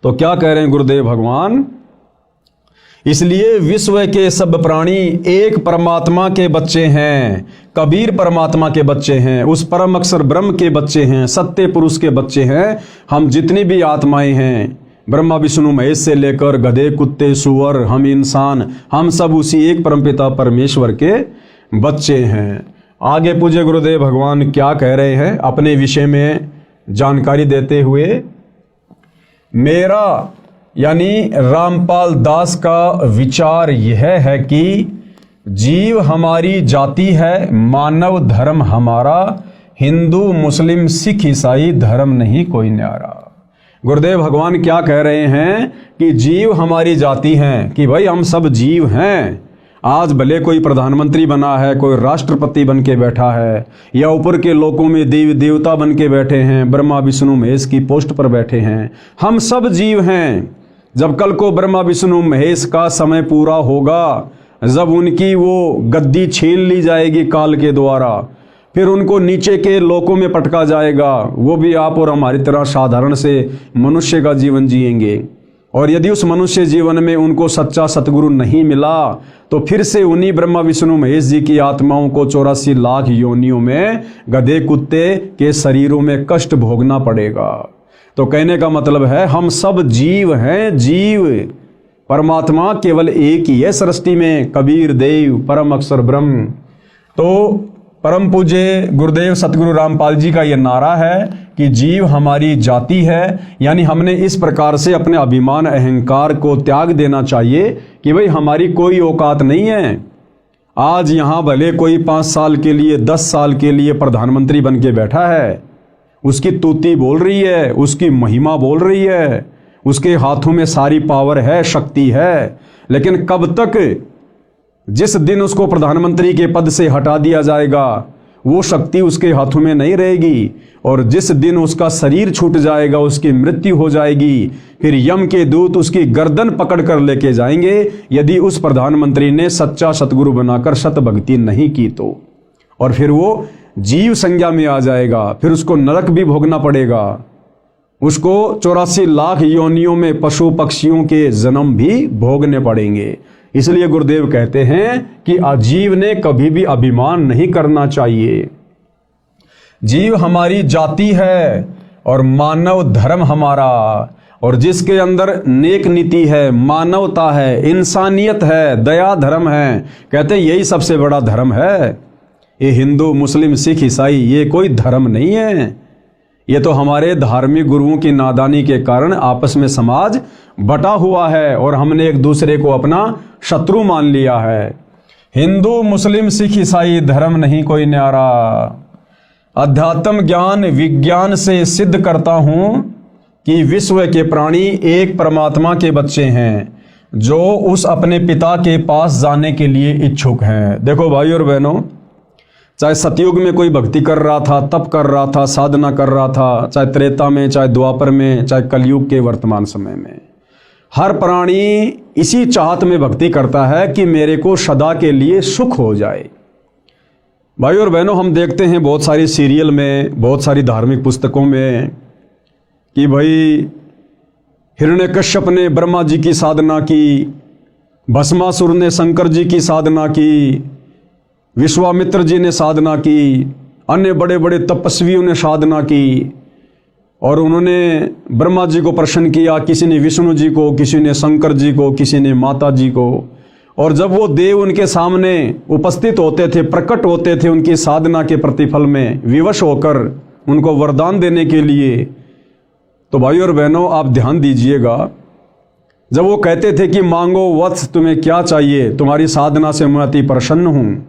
तो क्या कह रहे हैं गुरुदेव भगवान, इसलिए विश्व के सब प्राणी एक परमात्मा के बच्चे हैं, कबीर परमात्मा के बच्चे हैं, उस परम अक्षर ब्रह्म के बच्चे हैं, सत्य पुरुष के बच्चे हैं। हम जितनी भी आत्माएं हैं, ब्रह्मा विष्णु महेश से लेकर गधे कुत्ते सूअर हम इंसान, हम सब उसी एक परमपिता परमेश्वर के बच्चे हैं। आगे पूज्य गुरुदेव भगवान क्या कह रहे हैं अपने विषय में जानकारी देते हुए, मेरा यानी रामपाल दास का विचार यह है कि जीव हमारी जाति है, मानव धर्म हमारा, हिंदू मुस्लिम सिख ईसाई धर्म नहीं कोई न्यारा। गुरुदेव भगवान क्या कह रहे हैं कि जीव हमारी जाति है, कि भाई हम सब जीव हैं। आज भले कोई प्रधानमंत्री बना है, कोई राष्ट्रपति बन के बैठा है, या ऊपर के लोकों में देवी देवता बन के बैठे हैं, ब्रह्मा विष्णु महेश की पोस्ट पर बैठे हैं, हम सब जीव हैं। जब कल को ब्रह्मा विष्णु महेश का समय पूरा होगा, जब उनकी वो गद्दी छीन ली जाएगी काल के द्वारा, फिर उनको नीचे के लोकों में पटका जाएगा, वो भी आप और हमारी तरह साधारण से मनुष्य का जीवन जिएंगे। और यदि उस मनुष्य जीवन में उनको सच्चा सतगुरु नहीं मिला, तो फिर से उन्हीं ब्रह्मा विष्णु महेश जी की आत्माओं को 84 लाख योनियों में गधे कुत्ते के शरीरों में कष्ट भोगना पड़ेगा। तो कहने का मतलब है हम सब जीव हैं, जीव परमात्मा केवल एक ही है सृष्टि में, कबीर देव परम अक्षर ब्रह्म। तो परम पूज्य गुरुदेव सतगुरु रामपाल जी का यह नारा है कि जीव हमारी जाति है, यानी हमने इस प्रकार से अपने अभिमान अहंकार को त्याग देना चाहिए कि भाई हमारी कोई औकात नहीं है। आज यहाँ भले कोई 5 साल के लिए 10 साल के लिए प्रधानमंत्री बन के बैठा है, उसकी तूती बोल रही है, उसकी महिमा बोल रही है, उसके हाथों में सारी पावर है, शक्ति है, लेकिन कब तक, जिस दिन उसको प्रधानमंत्री के पद से हटा दिया जाएगा वो शक्ति उसके हाथों में नहीं रहेगी, और जिस दिन उसका शरीर छूट जाएगा, उसकी मृत्यु हो जाएगी, फिर यम के दूत उसकी गर्दन पकड़ कर लेके जाएंगे यदि उस प्रधानमंत्री ने सच्चा सतगुरु बनाकर सत भक्ति नहीं की तो। और फिर वो जीव संज्ञा में आ जाएगा, फिर उसको नरक भी भोगना पड़ेगा, उसको 84 लाख योनियों में पशु पक्षियों के जन्म भी भोगने पड़ेंगे। इसलिए गुरुदेव कहते हैं कि अजीव ने कभी भी अभिमान नहीं करना चाहिए। जीव हमारी जाति है और मानव धर्म हमारा, और जिसके अंदर नेक नीति है, मानवता है, इंसानियत है, दया धर्म है, कहते हैं यही सबसे बड़ा धर्म है। ये हिंदू मुस्लिम सिख ईसाई ये कोई धर्म नहीं है, ये तो हमारे धार्मिक गुरुओं की नादानी के कारण आपस में समाज बटा हुआ है और हमने एक दूसरे को अपना शत्रु मान लिया है। हिंदू मुस्लिम सिख ईसाई धर्म नहीं कोई न्यारा, अध्यात्म ज्ञान विज्ञान से सिद्ध करता हूं कि विश्व के प्राणी एक परमात्मा के बच्चे हैं, जो उस अपने पिता के पास जाने के लिए इच्छुक हैं। देखो भाई और बहनों, चाहे सतयुग में कोई भक्ति कर रहा था, तप कर रहा था, साधना कर रहा था, चाहे त्रेता में, चाहे द्वापर में, चाहे कलयुग के वर्तमान समय में, हर प्राणी इसी चाहत में भक्ति करता है कि मेरे को सदा के लिए सुख हो जाए। भाई और बहनों, हम देखते हैं बहुत सारी सीरियल में, बहुत सारी धार्मिक पुस्तकों में कि भाई हिरण्यकश्यप ने ब्रह्मा जी की साधना की, भस्मासुर ने शंकर जी की साधना की, विश्वामित्र जी ने साधना की, अन्य बड़े बड़े तपस्वियों ने साधना की, और उन्होंने ब्रह्मा जी को प्रसन्न किया, किसी ने विष्णु जी को, किसी ने शंकर जी को, किसी ने माता जी को। और जब वो देव उनके सामने उपस्थित होते थे, प्रकट होते थे उनकी साधना के प्रतिफल में विवश होकर उनको वरदान देने के लिए, तो भाई और बहनों आप ध्यान दीजिएगा, जब वो कहते थे कि मांगो वत्स तुम्हें क्या चाहिए, तुम्हारी साधना से मैं अति प्रसन्न हूँ,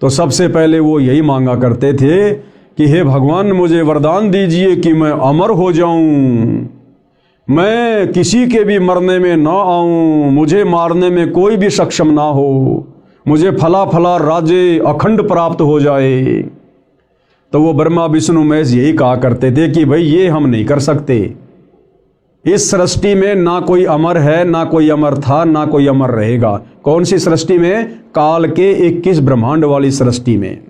तो सबसे पहले वो यही मांगा करते थे कि हे भगवान मुझे वरदान दीजिए कि मैं अमर हो जाऊं, मैं किसी के भी मरने में ना आऊं, मुझे मारने में कोई भी सक्षम ना हो, मुझे फला फला राज्य अखंड प्राप्त हो जाए। तो वो ब्रह्मा विष्णु महेश यही कहा करते थे कि भाई ये हम नहीं कर सकते, इस सृष्टि में ना कोई अमर है, ना कोई अमर था, ना कोई अमर रहेगा। कौन सी सृष्टि में? काल के 21 ब्रह्मांड वाली सृष्टि में।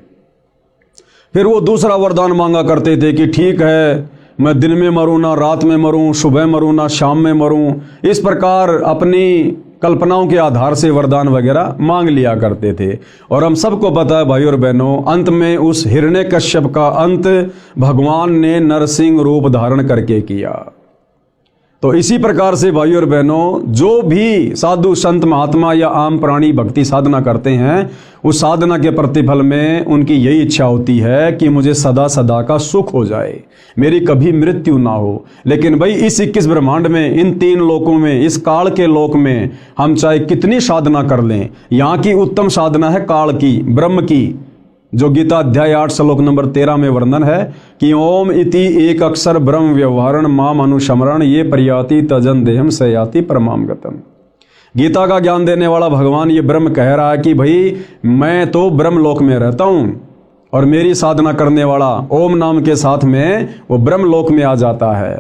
फिर वो दूसरा वरदान मांगा करते थे कि ठीक है मैं दिन में मरूं ना रात में मरूं, सुबह मरूं ना शाम में मरूं, इस प्रकार अपनी कल्पनाओं के आधार से वरदान वगैरह मांग लिया करते थे। और हम सबको पता है भाई और बहनों, अंत में उस हिरण्यकश्यप का अंत भगवान ने नरसिंह रूप धारण करके किया। तो इसी प्रकार से भाई और बहनों, जो भी साधु संत महात्मा या आम प्राणी भक्ति साधना करते हैं, उस साधना के प्रतिफल में उनकी यही इच्छा होती है कि मुझे सदा सदा का सुख हो जाए, मेरी कभी मृत्यु ना हो। लेकिन भाई इस 21 ब्रह्मांड में, इन 3 लोकों में, इस काल के लोक में हम चाहे कितनी साधना कर लें, यहाँ की उत्तम साधना है काल की, ब्रह्म की, जो गीता अध्याय 8 श्लोक नंबर 13 में वर्णन है कि ओम इति एक अक्षर ब्रह्म व्यवहारण माम अनुशमरण ये प्रयाति तजन देहम सयाति परमाम गतम। गीता का ज्ञान देने वाला भगवान ये ब्रह्म कह रहा है कि भाई मैं तो ब्रह्म लोक में रहता हूं और मेरी साधना करने वाला ओम नाम के साथ में वो ब्रह्म लोक में आ जाता है।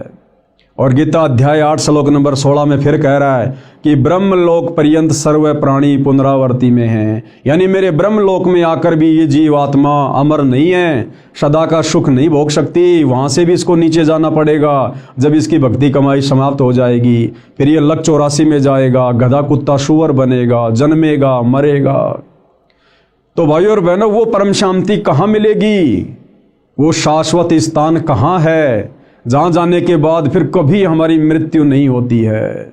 और गीता अध्याय 8 श्लोक नंबर 16 में फिर कह रहा है कि ब्रह्म लोक पर्यंत सर्व प्राणी पुनरावर्ती में हैं, यानी मेरे ब्रह्म लोक में आकर भी ये जीवात्मा अमर नहीं है, सदा का सुख नहीं भोग सकती, वहाँ से भी इसको नीचे जाना पड़ेगा। जब इसकी भक्ति कमाई समाप्त हो जाएगी, फिर ये लक 84 में जाएगा, गधा कुत्ता सुअर बनेगा, जन्मेगा, मरेगा। तो भाई और बहनों, वो परम शांति कहाँ मिलेगी, वो शाश्वत स्थान कहाँ है, जहाँ जाने के बाद फिर कभी हमारी मृत्यु नहीं होती है,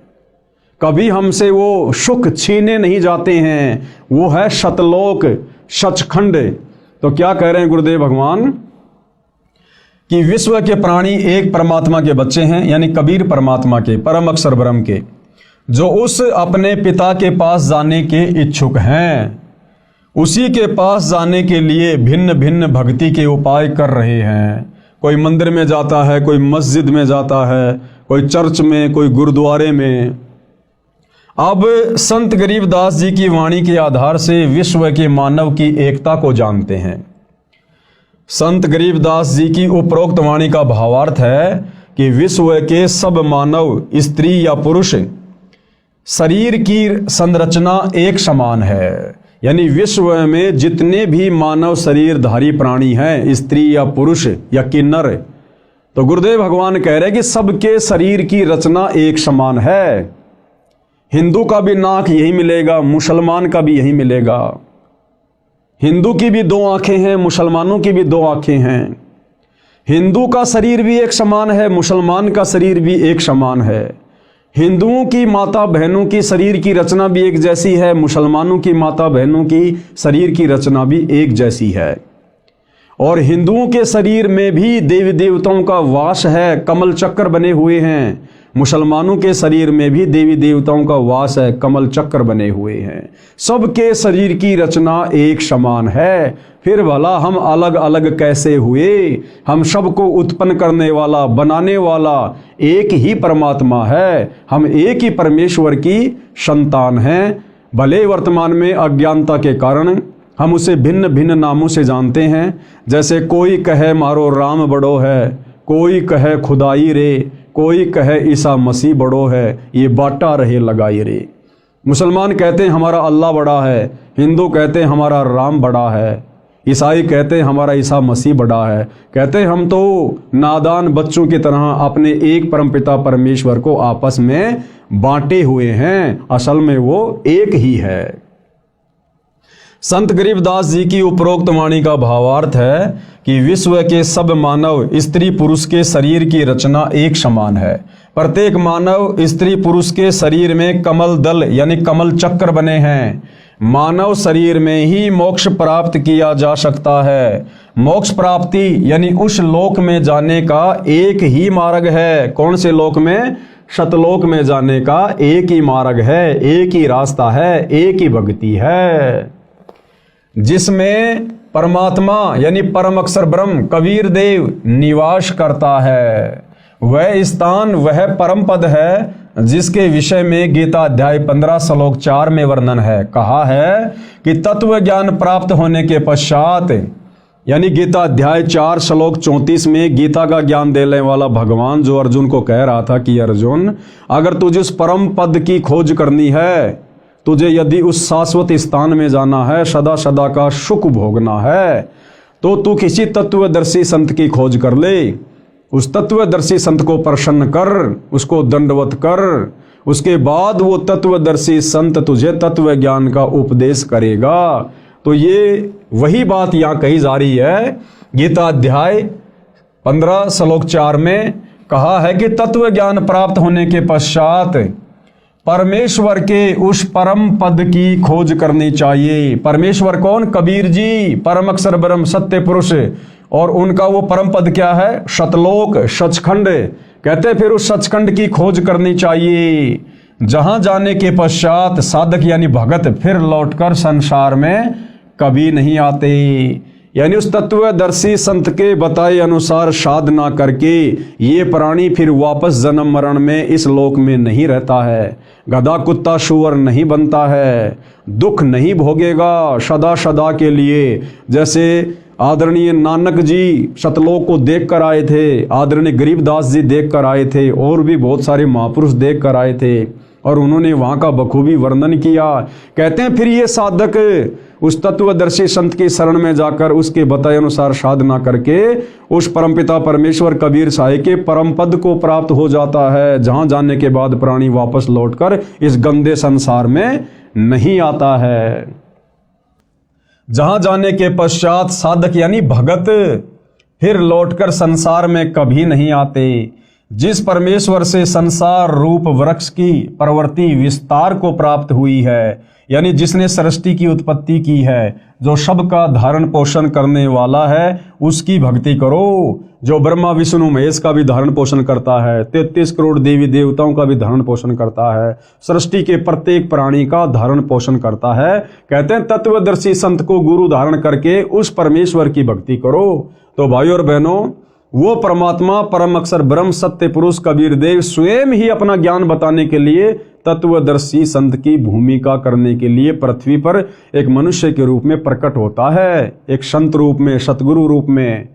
कभी हमसे वो सुख छीने नहीं जाते हैं, वो है सतलोक, सचखंड। तो क्या कह रहे हैं गुरुदेव भगवान कि विश्व के प्राणी एक परमात्मा के बच्चे हैं, यानी कबीर परमात्मा के, परम अक्षर ब्रह्म के, जो उस अपने पिता के पास जाने के इच्छुक हैं, उसी के पास जाने के लिए भिन्न भिन्न भक्ति के उपाय कर रहे हैं। कोई मंदिर में जाता है, कोई मस्जिद में जाता है, कोई चर्च में, कोई गुरुद्वारे में। अब संत गरीबदास जी की वाणी के आधार से विश्व के मानव की एकता को जानते हैं। संत गरीबदास जी की उपरोक्त वाणी का भावार्थ है कि विश्व के सब मानव, स्त्री या पुरुष, शरीर की संरचना एक समान है, यानी विश्व में जितने भी मानव शरीरधारी प्राणी हैं, स्त्री या पुरुष या किन्नर, तो गुरुदेव भगवान कह रहे हैं कि सबके शरीर की रचना एक समान है। हिंदू का भी नाक यही मिलेगा, मुसलमान का भी यही मिलेगा। हिंदू की भी 2 आंखें हैं, मुसलमानों की भी 2 आंखें हैं। हिंदू का शरीर भी एक समान है, मुसलमान का शरीर भी एक समान है। हिंदुओं की माता बहनों की शरीर की रचना भी एक जैसी है, मुसलमानों की माता बहनों की शरीर की रचना भी एक जैसी है। और हिंदुओं के शरीर में भी देवी देवताओं का वास है, कमल चक्र बने हुए हैं। मुसलमानों के शरीर में भी देवी देवताओं का वास है, कमल चक्र बने हुए हैं। सबके शरीर की रचना एक समान है, फिर भला हम अलग अलग कैसे हुए? हम सबको उत्पन्न करने वाला, बनाने वाला एक ही परमात्मा है। हम एक ही परमेश्वर की संतान हैं। भले वर्तमान में अज्ञानता के कारण हम उसे भिन्न भिन्न नामों से जानते हैं। जैसे कोई कहे मारो राम बड़ो है, कोई कहे खुदाई रे, कोई कहे ईसा मसीह बड़ो है, ये बाटा रहे लगाई रे। मुसलमान कहते हैं हमारा अल्लाह बड़ा है, हिंदू कहते हैं हमारा राम बड़ा है, ईसाई कहते हैं हमारा ईसा मसीह बड़ा है। कहते हैं हम तो नादान बच्चों की तरह अपने एक परमपिता परमेश्वर को आपस में बांटे हुए हैं, असल में वो एक ही है। संत गरीबदास जी की उपरोक्त वाणी का भावार्थ है कि विश्व के सब मानव, स्त्री पुरुष के शरीर की रचना एक समान है। प्रत्येक मानव, स्त्री पुरुष के शरीर में कमल दल यानी कमल चक्र बने हैं। मानव शरीर में ही मोक्ष प्राप्त किया जा सकता है। मोक्ष प्राप्ति यानी उस लोक में जाने का एक ही मार्ग है। कौन से लोक में? सतलोक में जाने का एक ही मार्ग है, एक ही रास्ता है, एक ही भक्ति है, जिसमें परमात्मा यानी परम अक्षर ब्रह्म कबीर देव निवास करता है। वह स्थान, वह परम पद है जिसके विषय में गीता अध्याय 15 श्लोक 4 में वर्णन है। कहा है कि तत्व ज्ञान प्राप्त होने के पश्चात, यानी गीता अध्याय 4 श्लोक 34 में गीता का ज्ञान देने वाला भगवान जो अर्जुन को कह रहा था कि अर्जुन, अगर तुझे उस परम पद की खोज करनी है, तुझे यदि उस शाश्वत स्थान में जाना है, सदा सदा का सुख भोगना है, तो तू किसी तत्वदर्शी संत की खोज कर ले। उस तत्वदर्शी संत को प्रसन्न कर, उसको दंडवत कर, उसके बाद वो तत्वदर्शी संत तुझे तत्व ज्ञान का उपदेश करेगा। तो ये वही बात यहाँ कही जा रही है। गीता अध्याय 15 श्लोक 4 में कहा है कि तत्व ज्ञान प्राप्त होने के पश्चात परमेश्वर के उस परम पद की खोज करनी चाहिए। परमेश्वर कौन? कबीर जी, परम अक्षर ब्रह्म सत्य पुरुष। और उनका वो परम पद क्या है? सतलोक, सचखंड। कहते फिर उस सचखंड की खोज करनी चाहिए, जहां जाने के पश्चात साधक यानी भगत फिर लौटकर संसार में कभी नहीं आते। यानी उस तत्वदर्शी संत के बताए अनुसार साधना करके ये प्राणी फिर वापस जन्म मरण में इस लोक में नहीं रहता है, गधा कुत्ता शुअर नहीं बनता है, दुख नहीं भोगेगा सदा सदा के लिए। जैसे आदरणीय नानक जी सतलोक को देख कर आए थे, आदरणीय गरीबदास जी देख कर आए थे, और भी बहुत सारे महापुरुष देख कर आए थे, और उन्होंने वहाँ का बखूबी वर्णन किया। कहते हैं फिर ये साधक उस तत्वदर्शी संत की शरण में जाकर उसके बताए अनुसार साधना करके उस परमपिता परमेश्वर कबीर साहिब के परम पद को प्राप्त हो जाता है, जहाँ जाने के बाद प्राणी वापस लौटकर इस गंदे संसार में नहीं आता है। जहां जाने के पश्चात साधक यानी भगत फिर लौटकर संसार में कभी नहीं आते। जिस परमेश्वर से संसार रूप वृक्ष की प्रवृत्ति विस्तार को प्राप्त हुई है, यानी जिसने सृष्टि की उत्पत्ति की है, जो सबका धारण पोषण करने वाला है, उसकी भक्ति करो। जो ब्रह्मा विष्णु महेश का भी धारण पोषण करता है, 33 करोड़ देवी देवताओं का भी धारण पोषण करता है, सृष्टि के प्रत्येक प्राणी का धारण पोषण करता है। कहते हैं तत्वदर्शी संत को गुरु धारण करके उस परमेश्वर की भक्ति करो। तो भाइयों और बहनों, वो परमात्मा परम अक्षर ब्रह्म सत्य पुरुष कबीर देव स्वयं ही अपना ज्ञान बताने के लिए तत्वदर्शी संत की भूमिका करने के लिए पृथ्वी पर एक मनुष्य के रूप में प्रकट होता है, एक संत रूप में, सतगुरु रूप में।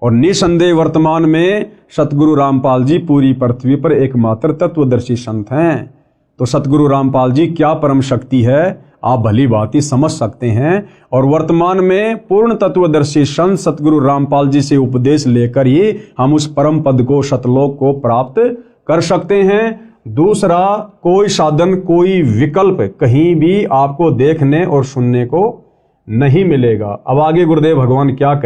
और निसंदेह वर्तमान में सतगुरु रामपाल जी पूरी पृथ्वी पर एकमात्र तत्वदर्शी संत हैं। तो सतगुरु रामपाल जी क्या परम शक्ति है, आप भली भांति समझ सकते हैं। और वर्तमान में पूर्ण तत्वदर्शी संत सतगुरु रामपाल जी से उपदेश लेकर ही हम उस परम पद को, सतलोक को प्राप्त कर सकते हैं। दूसरा कोई साधन, कोई विकल्प कहीं भी आपको देखने और सुनने को नहीं मिलेगा। अब आगे गुरुदेव भगवान क्या कहते हैं।